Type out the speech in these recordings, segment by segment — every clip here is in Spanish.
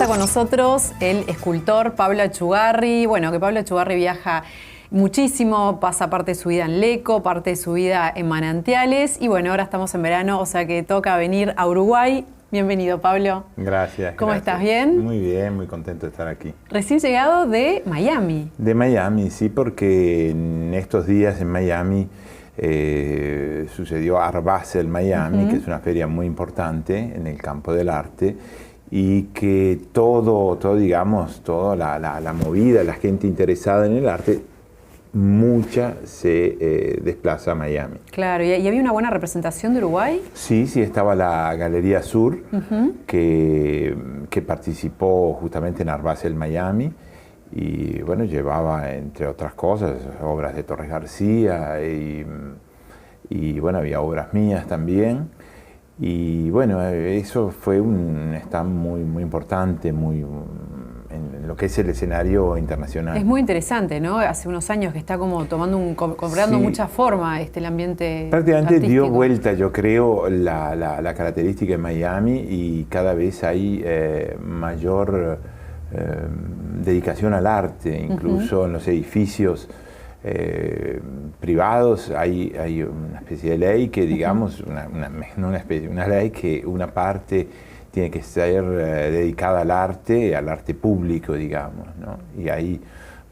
está con nosotros el escultor Pablo Achugarri. Bueno, que Pablo Achugarri viaja muchísimo, pasa parte de su vida en Lecco, parte de su vida en Manantiales. Y bueno, ahora estamos en verano, o sea que toca venir a Uruguay. Bienvenido, Pablo. Gracias. ¿Cómo estás? ¿Bien? Muy bien, muy contento de estar aquí. Recién llegado de Miami. De Miami, sí, porque en estos días en Miami sucedió Art Basel Miami, que es una feria muy importante en el campo del arte, y que digamos, toda la movida, la gente interesada en el arte, mucha se desplaza a Miami. Claro, ¿y había una buena representación de Uruguay? Sí, estaba la Galería Sur, que participó justamente en Art Basel Miami, y bueno, llevaba, entre otras cosas, obras de Torres García, y bueno, había obras mías también. Y bueno, eso fue un stand muy importante, en lo que es el escenario internacional. Es muy interesante, ¿no? Hace unos años que está como cobrando mucha forma el ambiente prácticamente artístico. dio vuelta, yo creo, la característica de Miami, y cada vez hay mayor dedicación al arte, incluso en los edificios privados hay una especie de ley que, digamos, una ley que una parte tiene que ser dedicada al arte público, digamos, ¿no? Y hay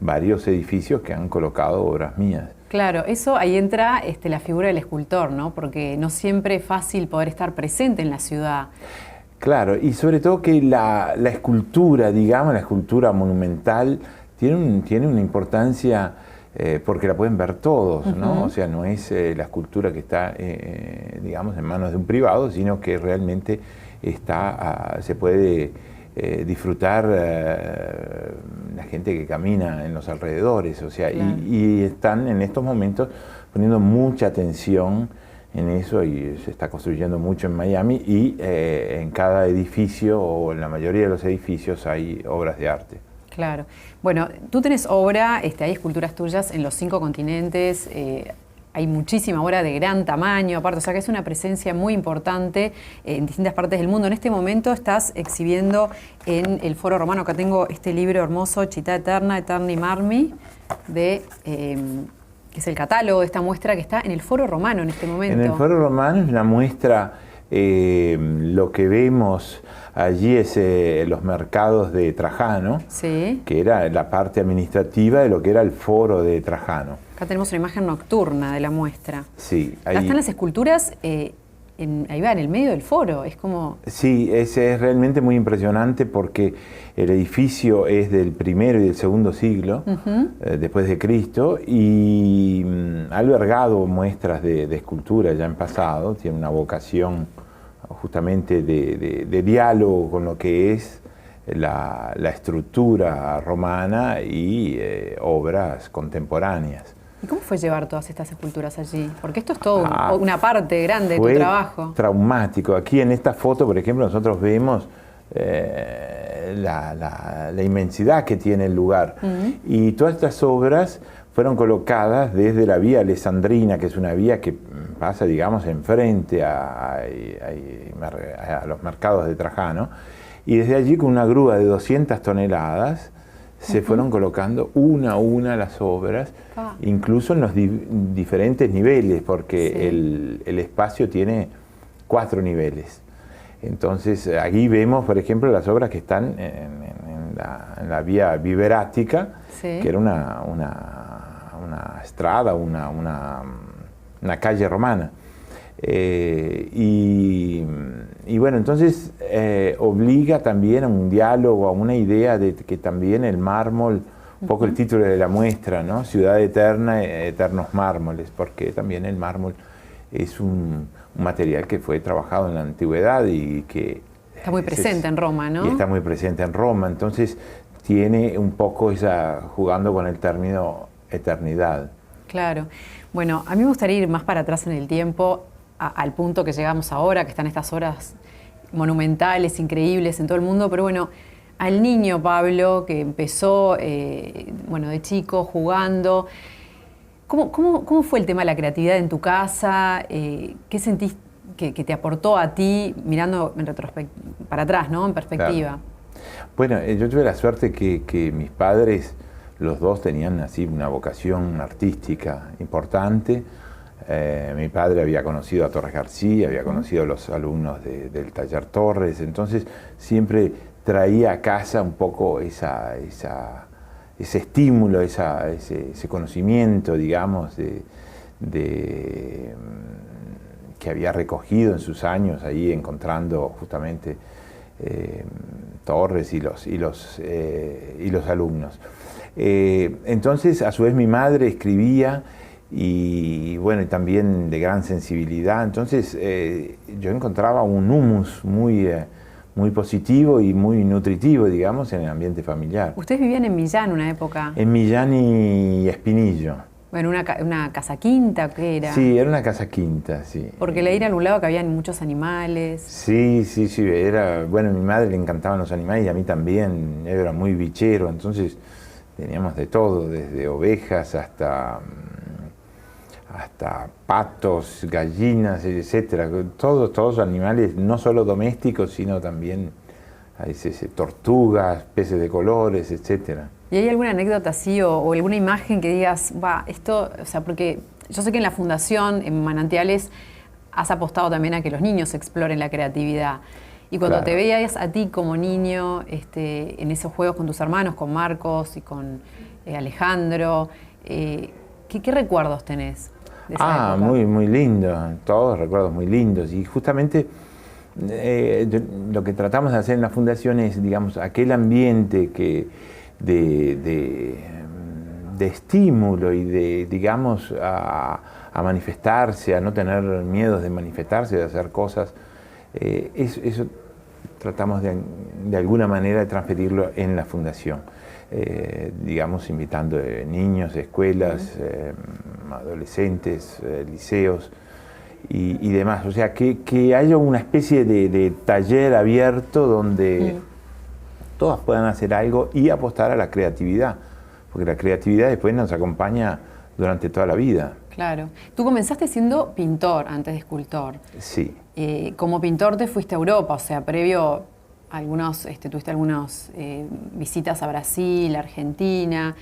varios edificios que han colocado obras mías. Claro, eso ahí entra la figura del escultor, ¿no? Porque no siempre es fácil poder estar presente en la ciudad. Claro, y sobre todo que la escultura, digamos, la escultura monumental tiene una importancia porque la pueden ver todos, ¿no? O sea, no es la escultura que está, digamos, en manos de un privado, sino que realmente se puede disfrutar la gente que camina en los alrededores, o sea, claro. y están en estos momentos poniendo mucha atención en eso, y se está construyendo mucho en Miami, y en cada edificio, o en la mayoría de los edificios, hay obras de arte. Claro. Bueno, tú tenés obra, hay esculturas tuyas en los 5 continentes, hay muchísima obra de gran tamaño, aparte, o sea que es una presencia muy importante en distintas partes del mundo. En este momento estás exhibiendo en el Foro Romano. Acá tengo este libro hermoso, Città Eterna, Eterni Marmi, que es el catálogo de esta muestra que está en el Foro Romano en este momento. En el Foro Romano es una muestra, lo que vemos allí es los mercados de Trajano, sí, que era la parte administrativa de lo que era el foro de Trajano. Acá tenemos una imagen nocturna de la muestra. Sí. Acá están las esculturas, ahí va, en el medio del foro, es como... Sí, es realmente muy impresionante, porque el edificio es del primero y del segundo siglo después de Cristo, y ha albergado muestras de escultura ya en pasado. Tiene una vocación justamente de diálogo con lo que es la estructura romana y obras contemporáneas. ¿Y cómo fue llevar todas estas esculturas allí? Porque esto es todo una parte grande de tu trabajo. Fue traumático. Aquí en esta foto, por ejemplo, nosotros vemos la inmensidad que tiene el lugar. Y todas estas obras fueron colocadas desde la vía Alessandrina, que es una vía que pasa, digamos, enfrente a los mercados de Trajano, y desde allí, con una grúa de 200 toneladas, se fueron colocando una a una las obras, incluso en los diferentes niveles, porque el espacio tiene 4 niveles. Entonces, aquí vemos, por ejemplo, las obras que están en la vía Viverática, que era una estrada, una calle romana. Y bueno, entonces obliga también a un diálogo, a una idea de que también el mármol, un poco el título de la muestra, ¿no? Ciudad Eterna, Eternos Mármoles, porque también el mármol es un material que fue trabajado en la antigüedad y que... Está muy presente en Roma, ¿no? Y está muy presente en Roma, entonces tiene un poco jugando con el término eternidad. Claro. Bueno, a mí me gustaría ir más para atrás en el tiempo, al punto que llegamos ahora, que están estas obras monumentales, increíbles en todo el mundo, pero bueno, al niño Pablo, que empezó, de chico, jugando, ¿cómo fue el tema de la creatividad en tu casa? ¿Qué sentís que te aportó a ti, mirando para atrás, ¿no? En perspectiva? Claro. Bueno, yo tuve la suerte que mis padres, los dos tenían así una vocación artística importante. Mi padre había conocido a Torres García, había conocido a los alumnos del Taller Torres, entonces siempre traía a casa un poco ese estímulo, ese conocimiento, digamos, que había recogido en sus años ahí encontrando justamente Torres y los alumnos. Entonces, a su vez, mi madre escribía y bueno, también de gran sensibilidad. Entonces, yo encontraba un humus muy positivo y muy nutritivo, digamos, en el ambiente familiar. Ustedes vivían en Millán una época. En Millán y Espinillo. Bueno, una casa quinta, ¿qué era? Sí, era una casa quinta, sí. Porque leí en algún lado que habían muchos animales. Sí, era, bueno, a mi madre le encantaban los animales y a mí también, yo era muy bichero, entonces teníamos de todo, desde ovejas hasta patos, gallinas, etcétera, todos animales no solo domésticos, sino también a veces tortugas, peces de colores, etcétera. ¿Y hay alguna anécdota así o alguna imagen que digas, esto, o sea, porque yo sé que en la Fundación, en Manantiales, has apostado también a que los niños exploren la creatividad. Y cuando Claro. te veías a ti como niño en esos juegos con tus hermanos, con Marcos y con Alejandro, ¿qué recuerdos tenés de esa época? Muy lindo, todos recuerdos muy lindos. Y justamente lo que tratamos de hacer en la Fundación es, digamos, aquel ambiente de estímulo y digamos, a manifestarse, a no tener miedos de manifestarse, de hacer cosas. Eso tratamos de alguna manera de transferirlo en la Fundación. Digamos, invitando niños, escuelas, adolescentes, liceos y demás. O sea, que haya una especie de taller abierto donde todas puedan hacer algo y apostar a la creatividad, porque la creatividad después nos acompaña durante toda la vida. Claro. Tú comenzaste siendo pintor antes de escultor. Sí. Como pintor te fuiste a Europa, o sea, previo tuviste algunas visitas a Brasil, Argentina,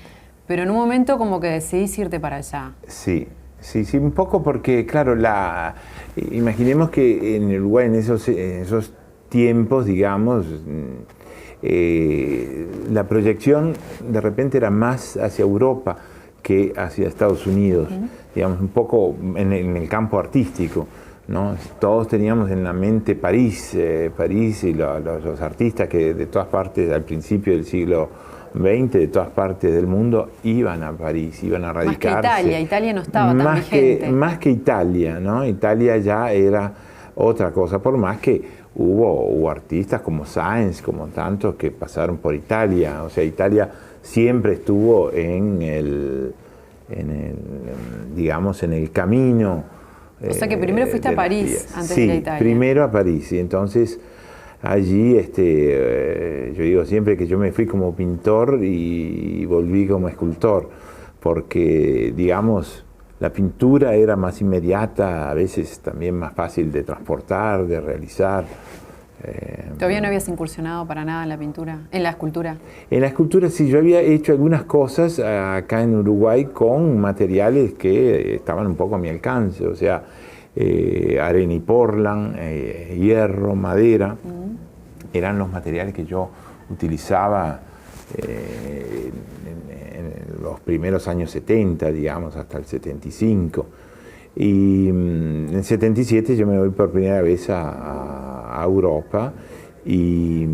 pero en un momento como que decidís irte para allá. Sí, un poco porque, claro, imaginemos que en Uruguay en esos tiempos, digamos, la proyección de repente era más hacia Europa que hacia Estados Unidos, digamos, un poco en el campo artístico, ¿no? Todos teníamos en la mente París y los artistas que de todas partes, al principio del siglo XX, de todas partes del mundo, iban a París, iban a radicarse. Más que Italia no estaba tan vigente. Más que Italia, ¿no? Italia ya era otra cosa, por más que hubo artistas como Sáenz, como tantos que pasaron por Italia. O sea, Italia siempre estuvo digamos, en el camino. O sea que primero fuiste a París antes de ir a Italia. Sí, primero a París. Y entonces allí, yo digo siempre que yo me fui como pintor y volví como escultor, porque, digamos, la pintura era más inmediata, a veces también más fácil de transportar, de realizar. ¿Todavía no habías incursionado para nada en la pintura, en la escultura? En la escultura sí, yo había hecho algunas cosas acá en Uruguay con materiales que estaban un poco a mi alcance, o sea, arena y portland, hierro, madera, eran los materiales que yo utilizaba en los primeros años 70, digamos, hasta el 75. Y en el 77 yo me voy por primera vez a Europa y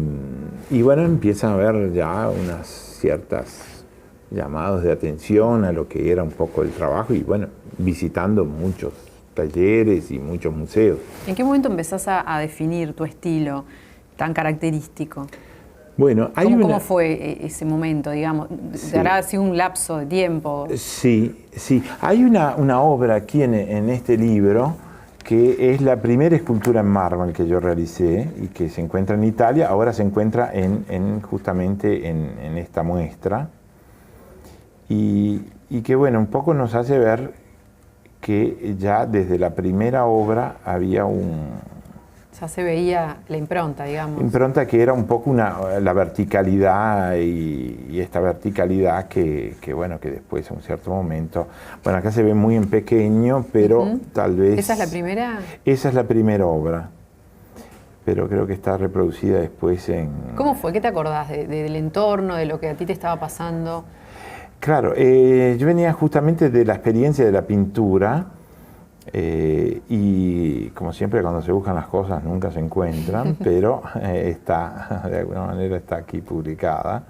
bueno, empiezan a haber ya unas ciertas llamados de atención a lo que era un poco el trabajo y bueno, visitando muchos talleres y muchos museos. ¿En qué momento empezás a definir tu estilo tan característico? Bueno, ¿Cómo fue ese momento, digamos? Sí. ¿Habrá sido un lapso de tiempo? Sí. Hay una obra aquí en este libro que es la primera escultura en mármol que yo realicé y que se encuentra en Italia, ahora se encuentra justamente en esta muestra y que bueno, un poco nos hace ver que ya desde la primera obra había Ya se veía la impronta, digamos. Impronta que era un poco la verticalidad y esta verticalidad que después a un cierto momento, bueno, acá se ve muy en pequeño, pero tal vez... ¿Esa es la primera? Esa es la primera obra, pero creo que está reproducida después en... ¿Cómo fue? ¿Qué te acordás del entorno, de lo que a ti te estaba pasando? Claro, yo venía justamente de la experiencia de la pintura, y como siempre cuando se buscan las cosas nunca se encuentran, pero de alguna manera está aquí publicada,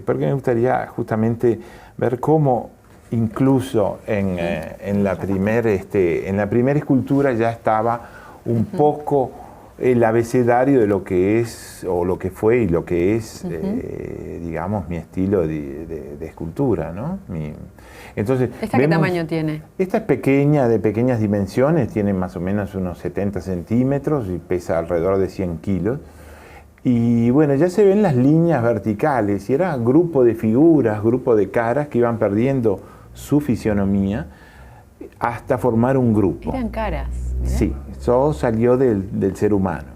porque me gustaría justamente ver cómo incluso en la primera escultura ya estaba un poco el abecedario de lo que es, o lo que fue y lo que es, digamos, mi estilo de escultura, ¿no? Entonces, ¿Esta qué tamaño tiene? Esta es pequeña, de pequeñas dimensiones, tiene más o menos unos 70 centímetros y pesa alrededor de 100 kilos. Y bueno, ya se ven las líneas verticales, y era grupo de figuras, grupo de caras que iban perdiendo su fisionomía hasta formar un grupo. Eran caras. Sí, eso salió del ser humano,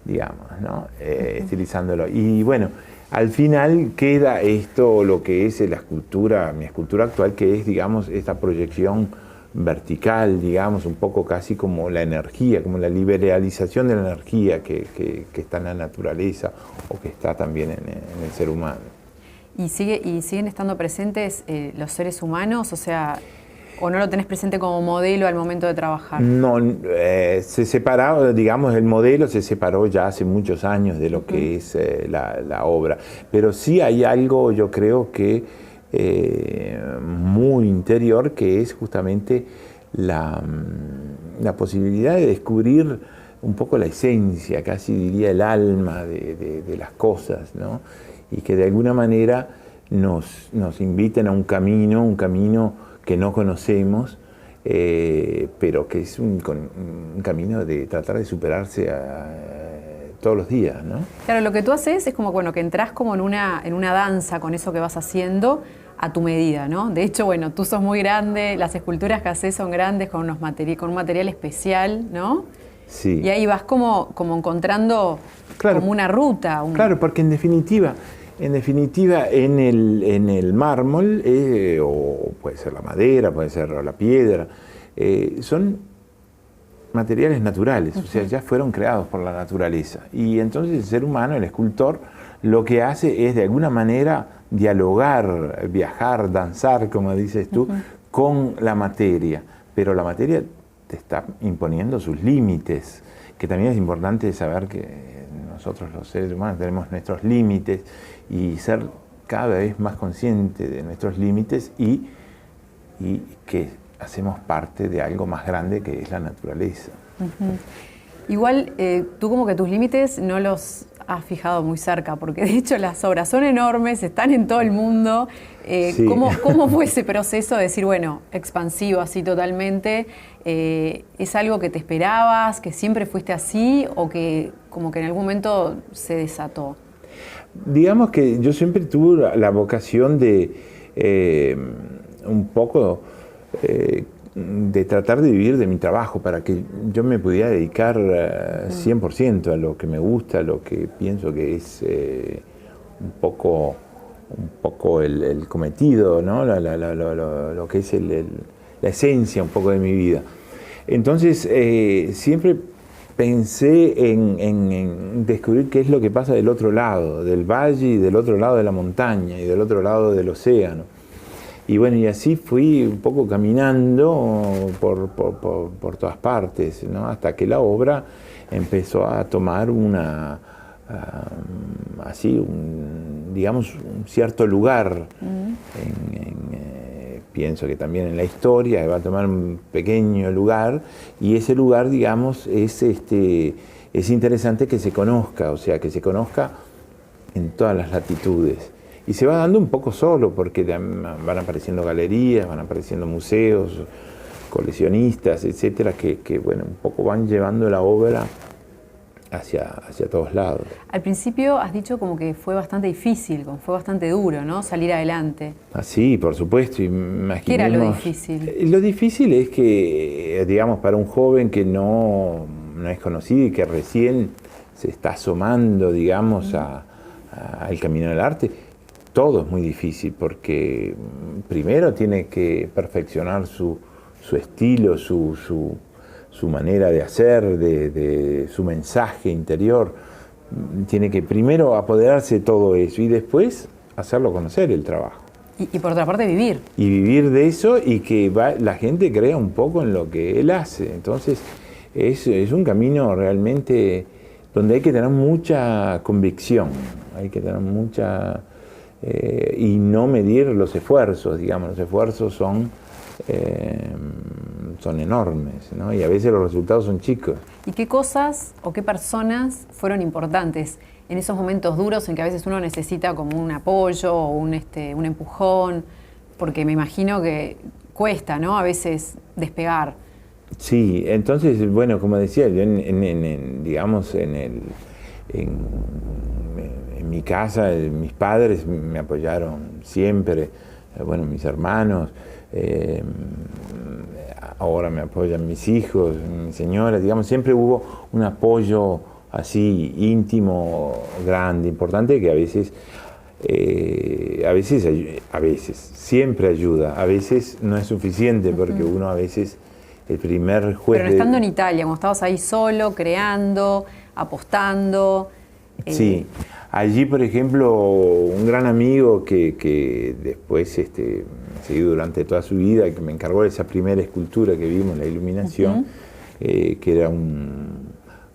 digamos, ¿no? Estilizándolo. Y bueno, al final queda esto, lo que es la escultura, mi escultura actual, que es, digamos, esta proyección vertical, digamos, un poco casi como la energía, como la liberalización de la energía que está en la naturaleza o que está también en el ser humano. ¿Y siguen estando presentes los seres humanos? O sea, ¿o no lo tenés presente como modelo al momento de trabajar? No, se separó, digamos, el modelo se separó ya hace muchos años de lo que es la obra. Pero sí hay algo, yo creo que muy interior, que es justamente la posibilidad de descubrir un poco la esencia, casi diría el alma de las cosas, ¿no? Y que de alguna manera nos inviten a un camino que no conocemos, pero que es un camino de tratar de superarse todos los días, ¿no? Claro, lo que tú haces es como, bueno, que entras como en una danza con eso que vas haciendo a tu medida, ¿no? De hecho, bueno, tú sos muy grande, las esculturas que haces son grandes, con un material especial, ¿no? Sí. Y ahí vas como encontrando, claro, como una ruta. Claro, porque en definitiva en el mármol, o puede ser la madera, puede ser la piedra, son materiales naturales, o sea, ya fueron creados por la naturaleza. Y entonces el ser humano, el escultor, lo que hace es de alguna manera dialogar, viajar, danzar, como dices tú, con la materia. Pero la materia te está imponiendo sus límites, que también es importante saber que nosotros los seres humanos tenemos nuestros límites, y ser cada vez más consciente de nuestros límites y que hacemos parte de algo más grande que es la naturaleza. Igual, tú como que tus límites no los has fijado muy cerca, porque de hecho las obras son enormes, están en todo el mundo. Sí. ¿Cómo fue ese proceso de decir, bueno, expansivo así totalmente? ¿Es algo que te esperabas, que siempre fuiste así, o que como que en algún momento se desató? Digamos que yo siempre tuve la vocación de un poco de tratar de vivir de mi trabajo para que yo me pudiera dedicar 100% a lo que me gusta, a lo que pienso que es un poco el cometido, ¿no? Lo que es la esencia un poco de mi vida. Entonces siempre pensé en descubrir qué es lo que pasa del otro lado, del valle y del otro lado de la montaña y del otro lado del océano. Y bueno, y así fui un poco caminando por todas partes, ¿no? Hasta que la obra empezó a tomar digamos, un cierto lugar. Pienso que también en la historia va a tomar un pequeño lugar, y ese lugar, digamos, es interesante que se conozca, o sea, que se conozca en todas las latitudes. Y se va dando un poco solo, porque van apareciendo galerías, van apareciendo museos, coleccionistas, etcétera, que bueno, un poco van llevando la obra hacia todos lados. Al principio has dicho como que fue bastante difícil, como fue bastante duro, ¿no? Salir adelante. Ah, sí, por supuesto. Imaginemos, ¿Qué era lo difícil? Lo difícil es que, digamos, para un joven que no no es conocida y que recién se está asomando, digamos, al camino del arte, todo es muy difícil porque primero tiene que perfeccionar su estilo, su manera de hacer, de su mensaje interior. Tiene que primero apoderarse de todo eso y después hacerlo conocer el trabajo. Y por otra parte vivir. Y vivir de eso y que la gente crea un poco en lo que él hace. Entonces es un camino realmente donde hay que tener mucha convicción, hay que tener mucha... y no medir los esfuerzos, digamos, los esfuerzos son enormes, ¿no? Y a veces los resultados son chicos. ¿Y qué cosas o qué personas fueron importantes en esos momentos duros en que a veces uno necesita como un apoyo o un empujón? Porque me imagino que cuesta, ¿no? A veces despegar. Sí, entonces, bueno, como decía, yo digamos, en mi casa, mis padres me apoyaron siempre, bueno, mis hermanos, ahora me apoyan mis hijos, mi señora, digamos, siempre hubo un apoyo así íntimo, grande, importante, que a veces siempre ayuda, a veces no es suficiente porque uno a veces el primer juez... Pero estando en Italia, cuando estabas ahí solo, creando, apostando... Sí, allí por ejemplo un gran amigo que después seguí durante toda su vida, que me encargó de esa primera escultura que vimos, la iluminación, que era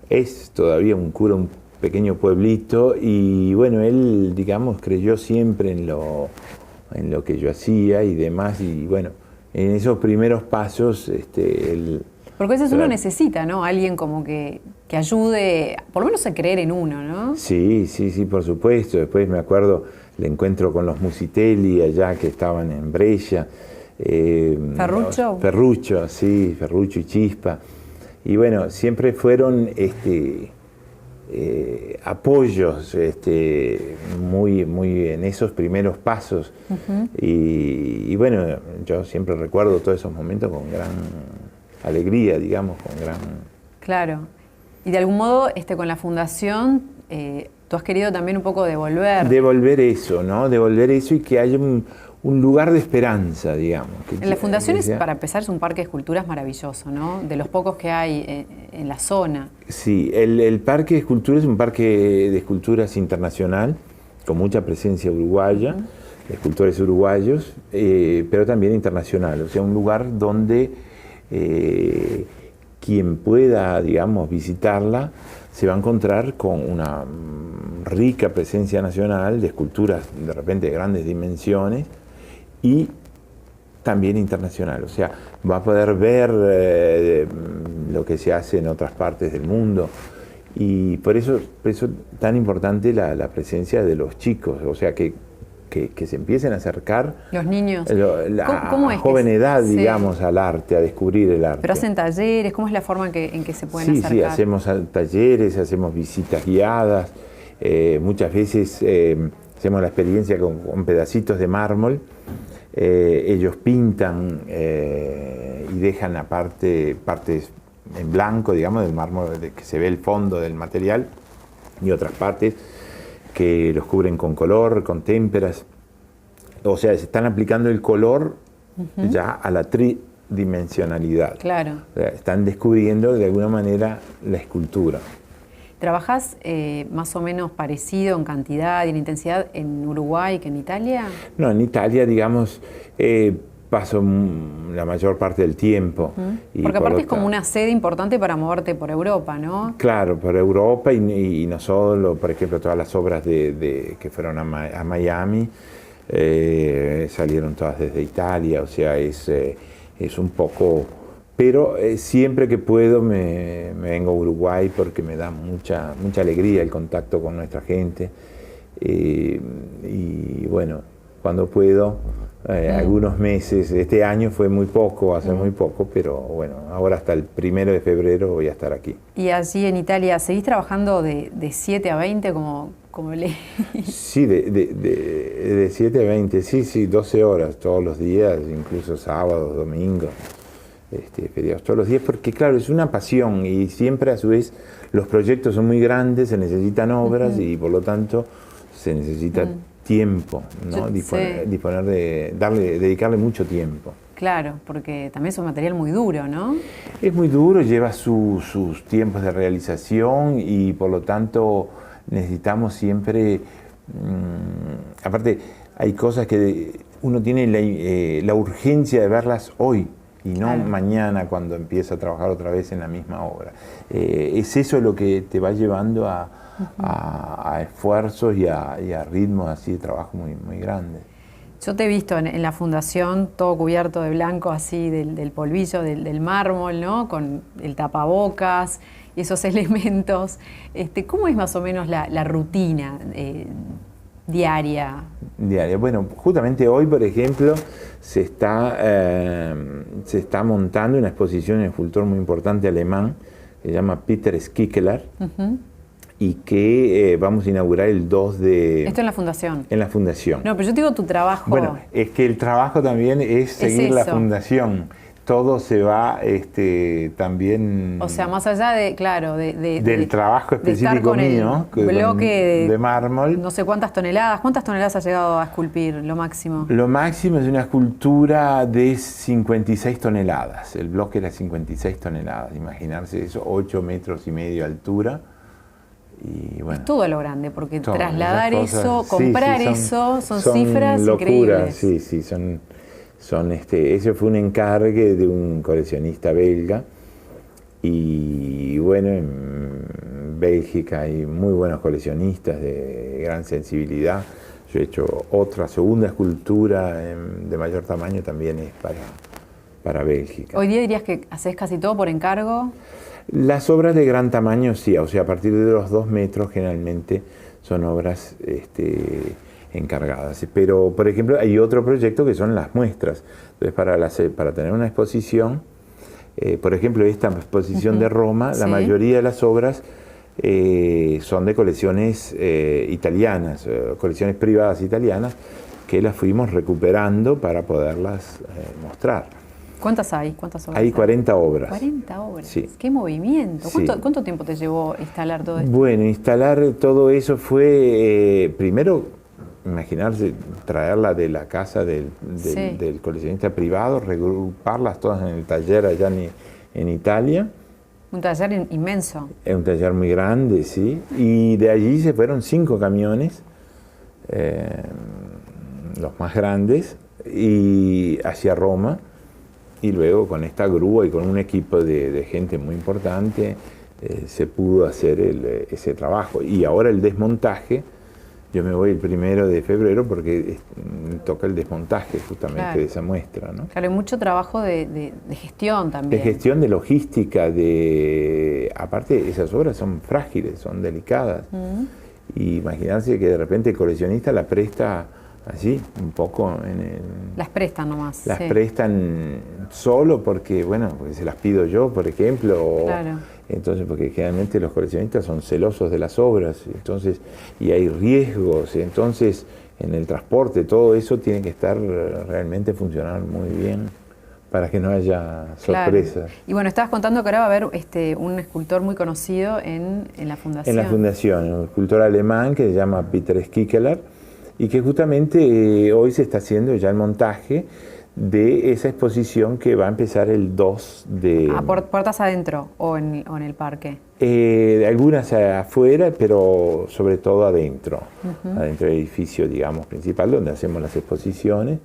es todavía un cura, un pequeño pueblito, y bueno, él, digamos, creyó siempre en lo que yo hacía y demás, y bueno, en esos primeros pasos, él... Porque a veces uno necesita, ¿no? Alguien como que ayude, por lo menos a creer en uno, ¿no? Sí, por supuesto. Después me acuerdo el encuentro con los Musitelli allá que estaban en Brescia. ¿Ferruccio? Ferruccio, sí, Ferruccio y Chispa. Y bueno, siempre fueron apoyos muy en esos primeros pasos. Y bueno, yo siempre recuerdo todos esos momentos con gran alegría, digamos, con gran... Claro. Y de algún modo, con la fundación, tú has querido también un poco devolver... Devolver eso, ¿no? Devolver eso y que haya un lugar de esperanza, digamos. En la fundación, para empezar, es un parque de esculturas maravilloso, ¿no? De los pocos que hay en la zona. Sí, el parque de esculturas es un parque de esculturas internacional, con mucha presencia uruguaya, de escultores uruguayos, pero también internacional. O sea, un lugar donde... quien pueda, digamos, visitarla, se va a encontrar con una rica presencia nacional de esculturas de repente de grandes dimensiones y también internacional. O sea, va a poder ver lo que se hace en otras partes del mundo. Y por eso es tan importante la presencia de los chicos, o sea, que se empiecen a acercar los niños ¿Cómo es joven edad, digamos, al arte, a descubrir el arte. Pero hacen talleres, ¿cómo es la forma en que se pueden acercar? Sí, hacemos talleres, hacemos visitas guiadas, muchas veces hacemos la experiencia con pedacitos de mármol, ellos pintan y dejan aparte partes en blanco, digamos, del mármol, que se ve el fondo del material, y otras partes que los cubren con color, con témperas. O sea, se están aplicando el color ya a la tridimensionalidad. Claro. O sea, están descubriendo de alguna manera la escultura. ¿Trabajás más o menos parecido en cantidad y en intensidad en Uruguay que en Italia? No, en Italia, digamos, paso la mayor parte del tiempo. Porque aparte es como una sede importante para moverte por Europa, ¿no? Claro, por Europa y no solo, por ejemplo, todas las obras que fueron a Miami salieron todas desde Italia, o sea, es un poco... Pero siempre que puedo me vengo a Uruguay porque me da mucha alegría el contacto con nuestra gente. Y bueno, cuando puedo... algunos meses, este año fue muy poco, hace muy poco, pero bueno, ahora hasta el 1 de febrero voy a estar aquí. ¿Y allí en Italia seguís trabajando de 7 a 20 como leí? Sí, de 7 a 20, sí, 12 horas todos los días, incluso sábados, domingos. feriados todos los días, porque claro, es una pasión y siempre a su vez los proyectos son muy grandes, se necesitan obras y por lo tanto se necesita tiempo, ¿no? Dedicarle mucho tiempo. Claro, porque también es un material muy duro, ¿no? Es muy duro, lleva sus tiempos de realización y por lo tanto necesitamos siempre, aparte hay cosas que uno tiene la urgencia de verlas hoy y no mañana cuando empieza a trabajar otra vez en la misma obra. Es eso lo que te va llevando a esfuerzos y a ritmos así de trabajo muy, muy grandes. Yo te he visto en la fundación todo cubierto de blanco, así del polvillo, del mármol, ¿no? Con el tapabocas y esos elementos. ¿Cómo es más o menos la rutina diaria? Diaria. Bueno, justamente hoy, por ejemplo, se está montando una exposición de un escultor muy importante alemán que se llama Peter Skikelar. Y que vamos a inaugurar el 2 de... Esto en la fundación. En la fundación. No, pero yo digo tu trabajo. Bueno, es que el trabajo también es seguir la fundación. Todo se va también... O sea, más allá de, claro, del trabajo específico mío, bloque de mármol. No sé cuántas toneladas. ¿Cuántas toneladas has llegado a esculpir, lo máximo? Lo máximo es una escultura de 56 toneladas. El bloque era 56 toneladas. Imaginarse eso, 8,5 metros de altura. Y bueno, es todo lo grande, porque trasladar eso, comprar eso, son cifras locuras, increíbles. Sí, ese fue un encargue de un coleccionista belga y bueno, en Bélgica hay muy buenos coleccionistas de gran sensibilidad. Yo he hecho otra segunda escultura de mayor tamaño, también es para Bélgica. ¿Hoy día dirías que haces casi todo por encargo? Las obras de gran tamaño sí, o sea, a partir de los 2 metros generalmente son obras encargadas. Pero, por ejemplo, hay otro proyecto que son las muestras. Entonces, para tener una exposición, por ejemplo, esta exposición de Roma, la mayoría de las obras son de colecciones italianas, colecciones privadas italianas, que las fuimos recuperando para poderlas mostrar. ¿Cuántas hay? ¿Cuántas obras hay? 40 obras. 40 obras. Sí. ¡Qué movimiento! Sí. ¿Cuánto tiempo te llevó instalar todo esto? Bueno, instalar todo eso fue, primero, imaginarse, traerla de la casa del coleccionista privado, regruparlas todas en el taller allá en Italia. Un taller inmenso. Es un taller muy grande, sí. Y de allí se fueron 5 camiones, los más grandes, y hacia Roma. Y luego con esta grúa y con un equipo de gente muy importante se pudo hacer ese trabajo. Y ahora el desmontaje, yo me voy el 1 de febrero porque toca el desmontaje justamente de esa muestra, ¿no? Claro, hay mucho trabajo de gestión también. De gestión, de logística, aparte esas obras son frágiles, son delicadas. Y imaginarse que de repente el coleccionista la presta así, un poco las prestan nomás. Las prestan solo porque, bueno, porque se las pido yo, por ejemplo. Claro. Entonces, porque generalmente los coleccionistas son celosos de las obras, entonces, y hay riesgos, entonces en el transporte todo eso tiene que estar realmente funcionar muy bien para que no haya sorpresas. Claro. Y bueno, estabas contando que ahora va a haber un escultor muy conocido en la fundación. En la fundación, un escultor alemán que se llama Peter Skikelar, y que justamente hoy se está haciendo ya el montaje de esa exposición que va a empezar el 2 de... ¿Puertas adentro o en el parque? Algunas afuera, pero sobre todo adentro, adentro del edificio, digamos, principal, donde hacemos las exposiciones.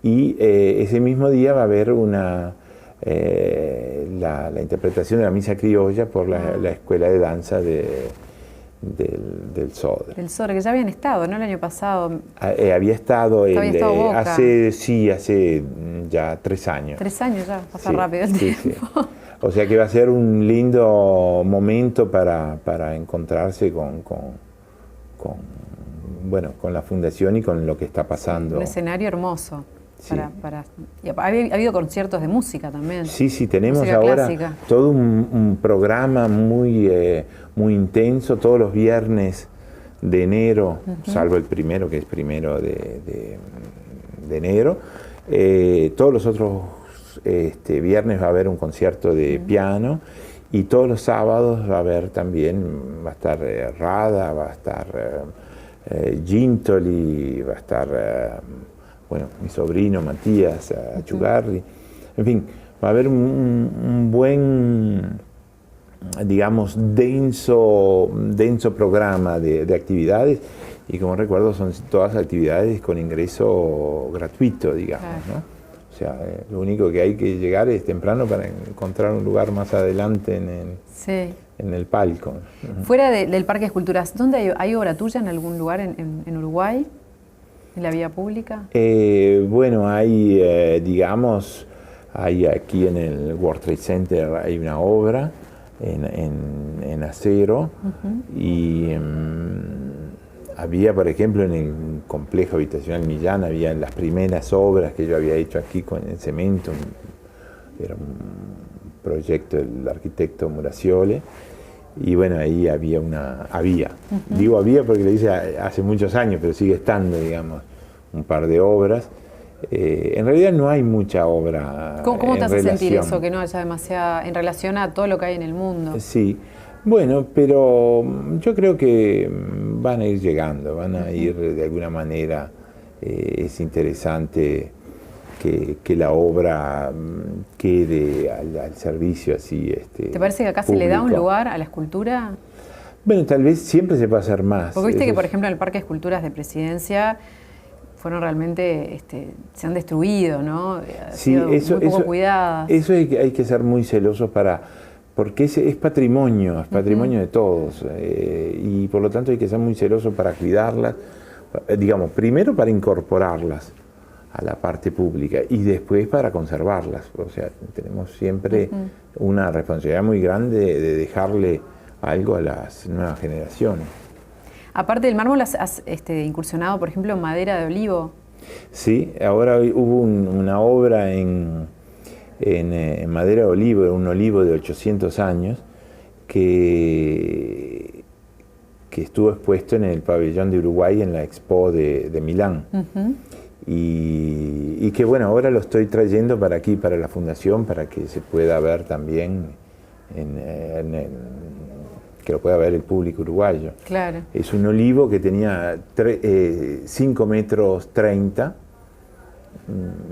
Y ese mismo día va a haber la interpretación de la misa criolla por la Escuela de Danza del Sodre. Del Sodre, que ya habían estado, ¿no? El año pasado. Había estado, Boca. hace ya 3 años. 3 años ya, pasa rápido el tiempo. Sí. O sea que va a ser un lindo momento para encontrarse con la fundación y con lo que está pasando. Un escenario hermoso. Sí. Y ha habido conciertos de música también. Sí, tenemos música ahora clásica. Todo un programa muy intenso, todos los viernes de enero, salvo el primero, que es 1 de enero. Todos los otros los viernes va a haber un concierto de piano, y todos los sábados va a haber también, va a estar Rada, va a estar Gintoli, va a estar, bueno, mi sobrino Matías Achugarri. En fin, va a haber un buen, digamos, denso programa de actividades, y como recuerdo son todas actividades con ingreso gratuito, digamos, ¿no? O sea, lo único que hay que llegar es temprano para encontrar un lugar más adelante en el palco. Fuera del Parque de Esculturas, ¿dónde hay obra tuya en algún lugar en Uruguay? ¿En la vía pública? Bueno, hay, digamos, hay aquí en el World Trade Center hay una obra en acero, y había, por ejemplo, en el complejo habitacional Millán, había las primeras obras que yo había hecho aquí con el cemento, era un proyecto del arquitecto Muraciole, y bueno, ahí digo había porque lo hice hace muchos años, pero sigue estando, digamos, un par de obras. En realidad no hay mucha obra. ¿Cómo te hace sentir eso, que no haya demasiada en relación a todo lo que hay en el mundo? Sí, bueno, pero yo creo que van a ir llegando, van a ir de alguna manera. Es interesante que la obra quede al servicio así. ¿Te parece que acá público. Se le da un lugar a la escultura? Bueno, tal vez siempre se puede hacer más. Porque viste que, por ejemplo, en el Parque de Esculturas de Presidencia fueron realmente, se han destruido, ¿no? Sí, muy poco cuidadas. Eso hay que ser muy celosos porque es patrimonio de todos, y por lo tanto hay que ser muy celosos para cuidarlas, digamos, primero para incorporarlas a la parte pública y después para conservarlas. O sea, tenemos siempre una responsabilidad muy grande de dejarle algo a las nuevas generaciones. Aparte del mármol, ¿has incursionado, por ejemplo, en madera de olivo? Sí, ahora hubo una obra en madera de olivo, un olivo de 800 años, que estuvo expuesto en el pabellón de Uruguay en la Expo de Milán. Y que bueno, ahora lo estoy trayendo para aquí, para la fundación, para que se pueda ver también, que lo pueda ver el público uruguayo. Claro. Es un olivo que tenía 5 metros 30,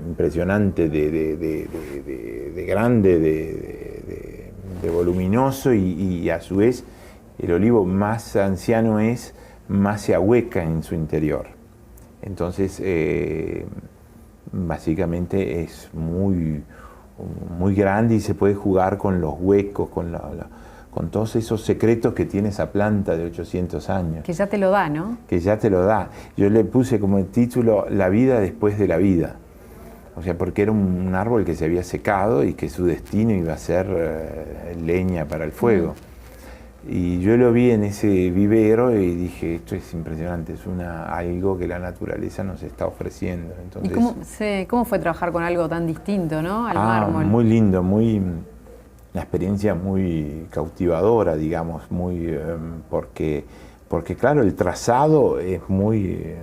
impresionante de grande, de voluminoso, y a su vez el olivo más anciano más se ahueca en su interior. Entonces, básicamente es muy grande y se puede jugar con los huecos, con todos esos secretos que tiene esa planta de 800 años. Que ya te lo da, ¿no? Que ya te lo da. Yo le puse como el título La vida después de la vida. O sea, porque era un árbol que se había secado y que su destino iba a ser leña para el fuego. Y yo lo vi en ese vivero y dije, esto es impresionante, es algo que la naturaleza nos está ofreciendo. Entonces, ¿Y cómo fue trabajar con algo tan distinto, ¿no? Al mármol. Muy lindo, una experiencia muy cautivadora, digamos, porque claro, el trazado es muy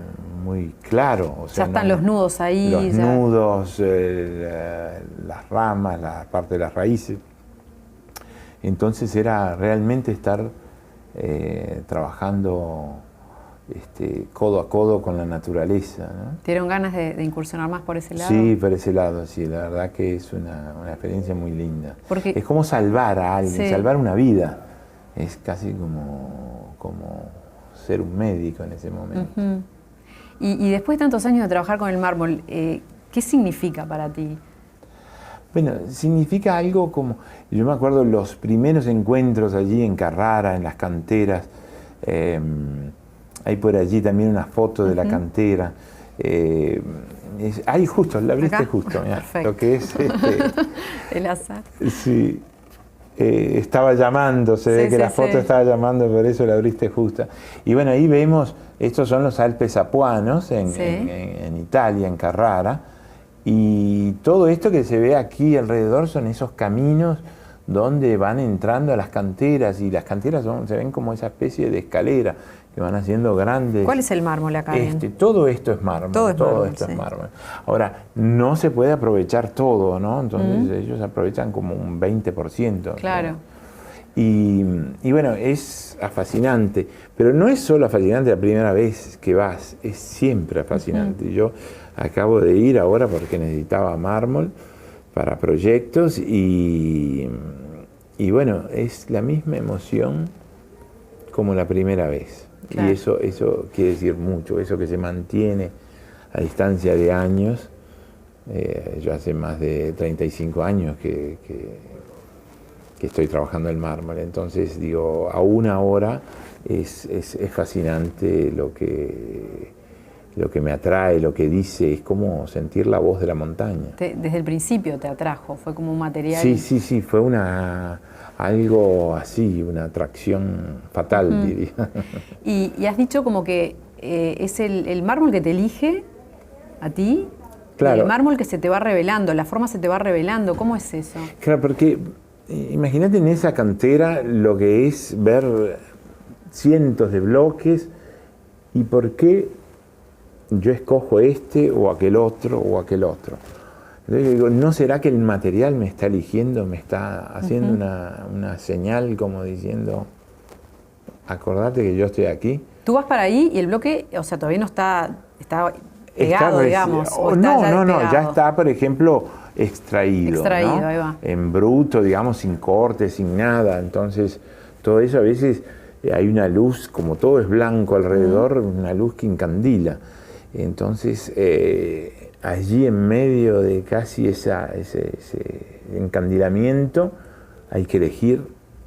claro. O sea, ya están los nudos ahí. Los nudos, las ramas, la parte de las raíces. Entonces era realmente estar trabajando codo a codo con la naturaleza, ¿no? ¿Te dieron ganas de incursionar más por ese lado? Sí, por ese lado, sí. La verdad que es una experiencia muy linda. Porque es como salvar a alguien, sí, salvar una vida. Es casi como ser un médico en ese momento. Y después de tantos años de trabajar con el mármol, ¿qué significa para ti? Bueno, significa algo como, yo me acuerdo los primeros encuentros allí en Carrara, en las canteras, hay por allí también una foto de la cantera, ahí justo, la abriste. ¿Acá? Justo, mirá, lo que es el azar. Sí, estaba llamando, se ve que la foto estaba llamando, por eso la abriste justa. Y bueno, ahí vemos, estos son los Alpes Apuanos en Italia, en Carrara. Y todo esto que se ve aquí alrededor son esos caminos donde van entrando a las canteras, y las canteras se ven como esa especie de escalera que van haciendo grandes... ¿Cuál es el mármol acá? Todo esto es mármol. Todo esto sí. es mármol. Ahora, no se puede aprovechar todo, ¿no? Entonces ellos aprovechan como un 20%. Claro. ¿no? Y bueno, es fascinante, pero no es solo fascinante la primera vez que vas, es siempre fascinante. Yo acabo de ir ahora porque necesitaba mármol para proyectos y bueno, es la misma emoción como la primera vez. Claro. Y eso quiere decir mucho, eso que se mantiene a distancia de años. Yo hace más de 35 años que estoy trabajando el mármol, entonces digo, aún ahora es fascinante lo que me atrae, lo que dice, es como sentir la voz de la montaña. Desde el principio te atrajo, fue como un material... Sí, fue algo así, una atracción fatal, diría. Y has dicho como que es el mármol que te elige a ti, claro. El mármol que se te va revelando, la forma se te va revelando, ¿cómo es eso? Claro, porque imagínate en esa cantera lo que es ver cientos de bloques y por qué yo escojo este o aquel otro o aquel otro. Entonces digo, ¿no será que el material me está eligiendo, me está haciendo una señal como diciendo, acordate que yo estoy aquí? Tú vas para ahí y el bloque, o sea, todavía no está pegado, digamos. No, ya está, por ejemplo, extraído, ¿no? Ahí va. En bruto, digamos, sin corte, sin nada. Entonces, todo eso a veces hay una luz, como todo es blanco alrededor, una luz que encandila. Entonces, allí en medio de casi ese encandilamiento, hay que elegir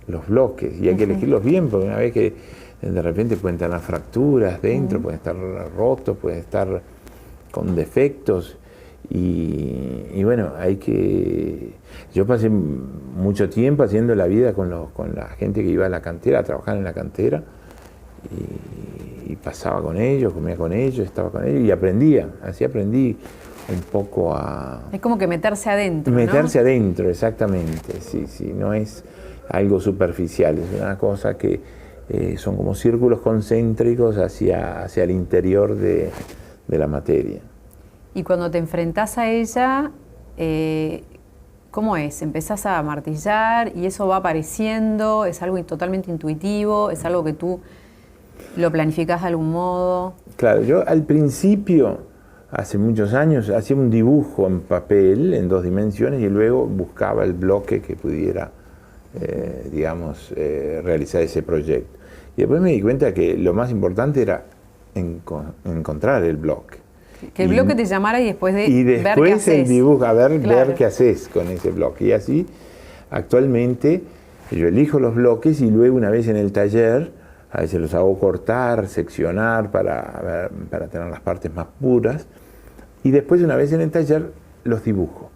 los bloques y hay que elegirlos bien, porque una vez que de repente pueden tener fracturas dentro, pueden estar rotos, pueden estar con defectos y bueno, yo pasé mucho tiempo haciendo la vida con la gente que iba a la cantera, a trabajar en la cantera y pasaba con ellos, comía con ellos, estaba con ellos y aprendía, así aprendí un poco a... Es como que meterse adentro, Meterse ¿no? adentro, exactamente, sí, no es algo superficial, es una cosa que son como círculos concéntricos hacia el interior de la materia. Y cuando te enfrentás a ella, ¿cómo es? ¿Empezás a martillar y eso va apareciendo? ¿Es algo totalmente intuitivo? ¿Es algo que tú lo planificás de algún modo? Claro, yo al principio, hace muchos años, hacía un dibujo en papel en 2 dimensiones y luego buscaba el bloque que pudiera realizar ese proyecto. Y después me di cuenta que lo más importante era encontrar el bloque. Que el bloque te llamara y después ver qué haces. Y después el dibujo, ver qué haces con ese bloque. Y así, actualmente, yo elijo los bloques y luego una vez en el taller, a veces los hago cortar, seccionar para tener las partes más puras. Y después una vez en el taller los dibujo.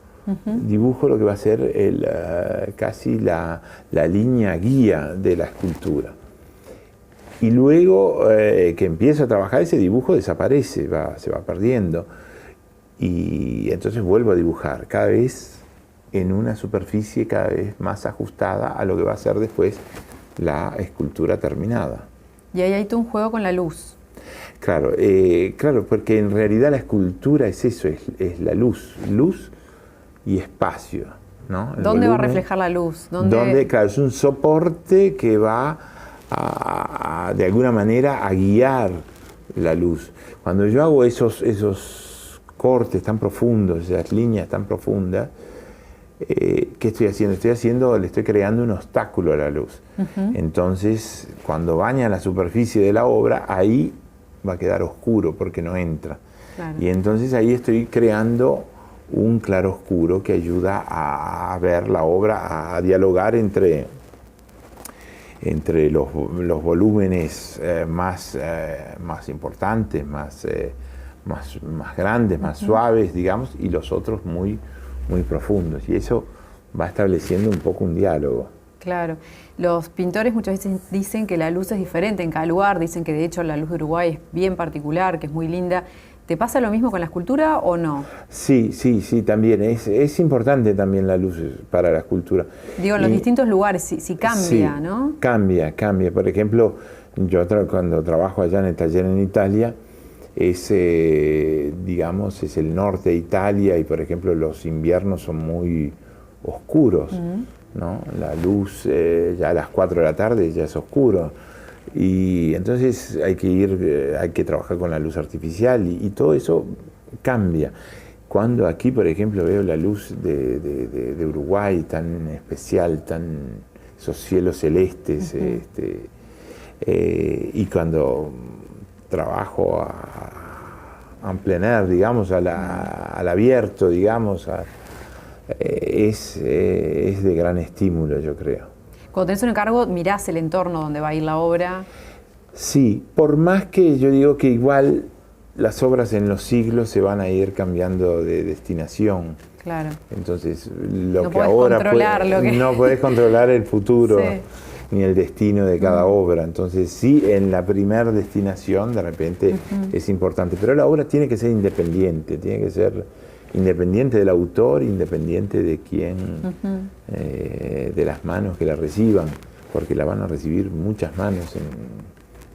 Dibujo lo que va a ser casi la línea guía de la escultura. Y luego que empiezo a trabajar, ese dibujo desaparece, se va perdiendo. Y entonces vuelvo a dibujar, cada vez en una superficie cada vez más ajustada a lo que va a ser después la escultura terminada. Y ahí hay todo un juego con la luz. Claro, porque en realidad la escultura es eso, es la luz y espacio, ¿no? ¿Dónde va a reflejar la luz? Claro, es un soporte que va de alguna manera a guiar la luz. Cuando yo hago esos cortes tan profundos, esas líneas tan profundas, ¿qué estoy haciendo? Le estoy creando un obstáculo a la luz. Entonces, cuando baña la superficie de la obra, ahí va a quedar oscuro porque no entra. Claro. Y entonces ahí estoy creando un claroscuro que ayuda a ver la obra, a dialogar entre los volúmenes más importantes, más grandes, más suaves, digamos, y los otros muy profundos. Y eso va estableciendo un poco un diálogo. Claro. Los pintores muchas veces dicen que la luz es diferente en cada lugar, dicen que de hecho la luz de Uruguay es bien particular, que es muy linda. ¿Te pasa lo mismo con la escultura o no? Sí, también. Es importante también la luz para la escultura. Digo, en los distintos lugares, si cambia, sí, ¿no? Cambia. Por ejemplo, Yo cuando trabajo allá en el taller en Italia, digamos, es el norte de Italia y, por ejemplo, los inviernos son muy oscuros, ¿no? La luz ya a las 4 de la tarde ya es oscuro. Y entonces hay que trabajar con la luz artificial y todo eso cambia. Cuando aquí, por ejemplo, veo la luz de Uruguay tan especial, esos cielos celestes, y cuando trabajo en plein air, digamos, al abierto, digamos, es de gran estímulo, yo creo. Cuando tenés un encargo, mirás el entorno donde va a ir la obra. Sí, por más que yo digo que igual las obras en los siglos se van a ir cambiando de destinación. Claro. Entonces, no que ahora no podés controlar el futuro, sí, ni el destino de cada obra. Entonces, sí, en la primera destinación de repente es importante, pero la obra tiene que ser independiente, tiene que ser independiente del autor, independiente de quién, de las manos que la reciban, porque la van a recibir muchas manos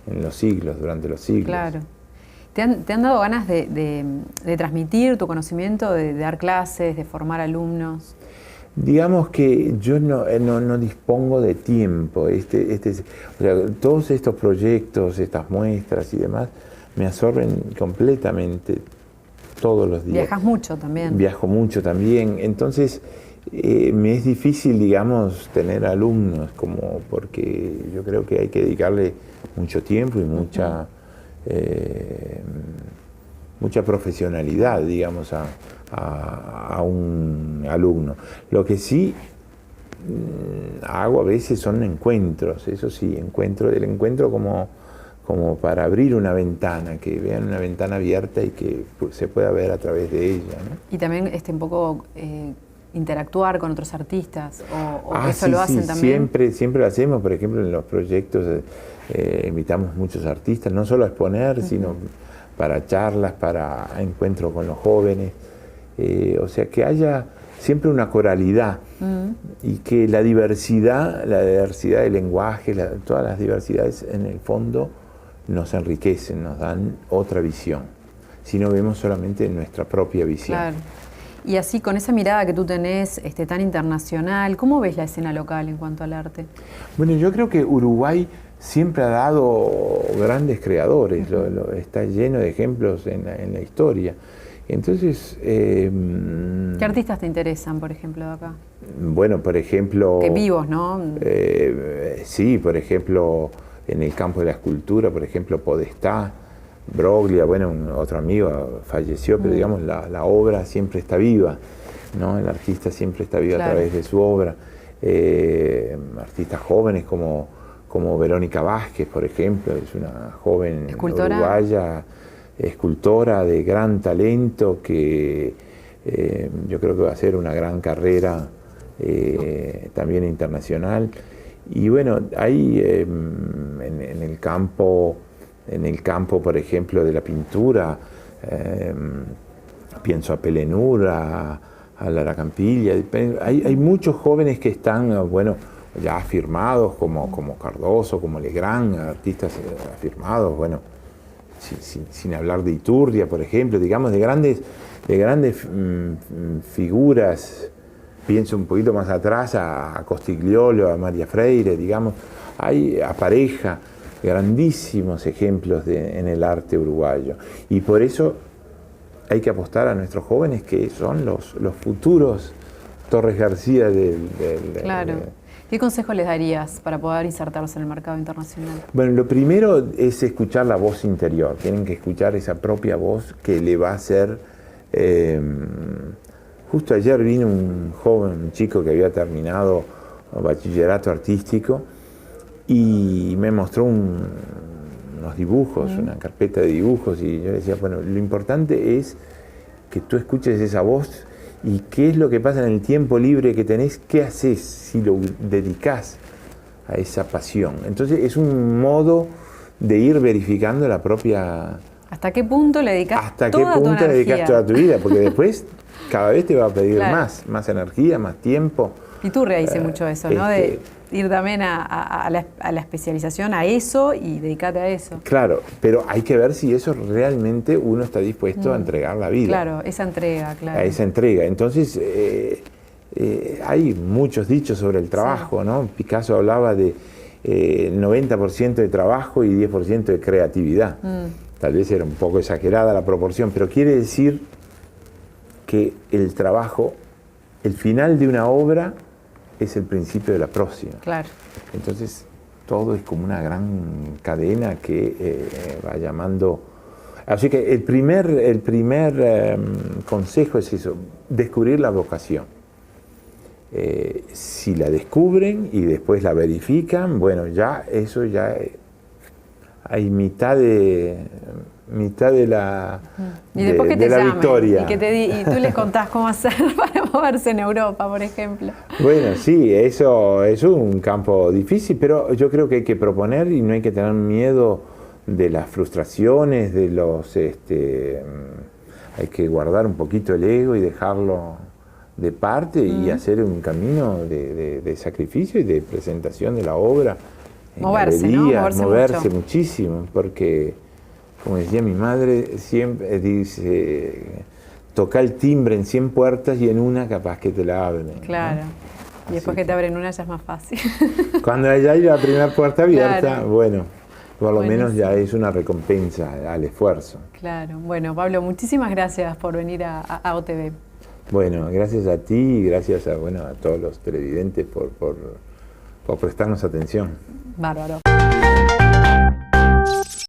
en los siglos, durante los siglos. Claro. ¿Te han dado ganas de transmitir tu conocimiento, de dar clases, de formar alumnos? Digamos que yo no dispongo de tiempo. O sea, todos estos proyectos, estas muestras y demás, me absorben completamente todos los días. ¿Viajas mucho también? Viajo mucho también. Entonces, me es difícil, digamos, tener alumnos, porque yo creo que hay que dedicarle mucho tiempo y mucha profesionalidad, digamos, a un alumno. Lo que sí hago a veces son encuentros, eso sí, el encuentro como para abrir una ventana, que vean una ventana abierta y que se pueda ver a través de ella, ¿no? Y también un poco interactuar con otros artistas, o eso sí, lo hacen también. Siempre lo hacemos, por ejemplo, en los proyectos invitamos muchos artistas, no solo a exponer, sino para charlas, para encuentros con los jóvenes, o sea, que haya siempre una coralidad y que la diversidad del lenguaje, todas las diversidades en el fondo nos enriquecen, nos dan otra visión, si no vemos solamente nuestra propia visión. Claro. Y así, con esa mirada que tú tenés tan internacional, ¿cómo ves la escena local en cuanto al arte? Bueno, yo creo que Uruguay siempre ha dado grandes creadores, está lleno de ejemplos en la historia. Entonces... ¿qué artistas te interesan, por ejemplo, de acá? Bueno, por ejemplo... Que vivos, ¿no? Sí, por ejemplo, en el campo de la escultura, por ejemplo, Podestá, Broglia, bueno, otro amigo falleció, pero digamos, la obra siempre está viva, ¿no? El artista siempre está vivo, claro, a través de su obra. Artistas jóvenes como Verónica Vázquez, por ejemplo, es una joven uruguaya, escultora de gran talento que yo creo que va a hacer una gran carrera también internacional. Y bueno, hay en el campo, por ejemplo, de la pintura, pienso a Pelenur, a Lara Campiglia, hay muchos jóvenes que están, bueno, ya afirmados, como Cardoso, como Legrand, artistas afirmados, bueno, sin hablar de Iturria, por ejemplo, digamos, de grandes figuras. Pienso un poquito más atrás a Costigliolo, a María Freire, digamos, hay a Pareja, grandísimos ejemplos en el arte uruguayo. Y por eso hay que apostar a nuestros jóvenes, que son los futuros Torres García Claro. ¿Qué consejo les darías para poder insertarse en el mercado internacional? Bueno, lo primero es escuchar la voz interior. Tienen que escuchar esa propia voz que le va a hacer... Justo ayer vino un chico que había terminado bachillerato artístico y me mostró unos dibujos, una carpeta de dibujos, y yo le decía, bueno, lo importante es que tú escuches esa voz y qué es lo que pasa en el tiempo libre que tenés, qué haces si lo dedicás a esa pasión. Entonces es un modo de ir verificando la propia... ¿Hasta qué punto le dedicás toda tu vida? Porque después cada vez te va a pedir más energía, más tiempo. Iturria dice mucho eso, ¿no? De ir también a la especialización, a eso y dedicarte a eso. Claro, pero hay que ver si eso realmente uno está dispuesto a entregar la vida. Claro, esa entrega, claro. A esa entrega. Entonces, hay muchos dichos sobre el trabajo, sí, ¿no? Picasso hablaba de 90% de trabajo y 10% de creatividad. Tal vez era un poco exagerada la proporción, pero quiere decir que el trabajo, el final de una obra es el principio de la próxima. Claro. Entonces, todo es como una gran cadena que va llamando. Así que el primer consejo es eso, descubrir la vocación. Si la descubren y después la verifican, bueno, ya eso ya hay mitad de la, y después que te la llamen, victoria. Y tú les contás cómo hacer para moverse en Europa, por ejemplo. Bueno, sí, eso es un campo difícil, pero yo creo que hay que proponer y no hay que tener miedo de las frustraciones, de los hay que guardar un poquito el ego y dejarlo de parte y hacer un camino de sacrificio y de presentación de la obra. Moverse, galerías, ¿no? moverse muchísimo, porque, como decía mi madre, siempre dice, toca el timbre en 100 puertas y en una capaz que te la abren. Claro. ¿No? Y después que te abren una ya es más fácil. Cuando ya hay la primera puerta abierta, claro, bueno, por lo buenísimo, menos ya es una recompensa al esfuerzo. Claro. Bueno, Pablo, muchísimas gracias por venir a OTV. Bueno, gracias a ti y gracias a todos los televidentes por prestarnos atención. Bárbaro.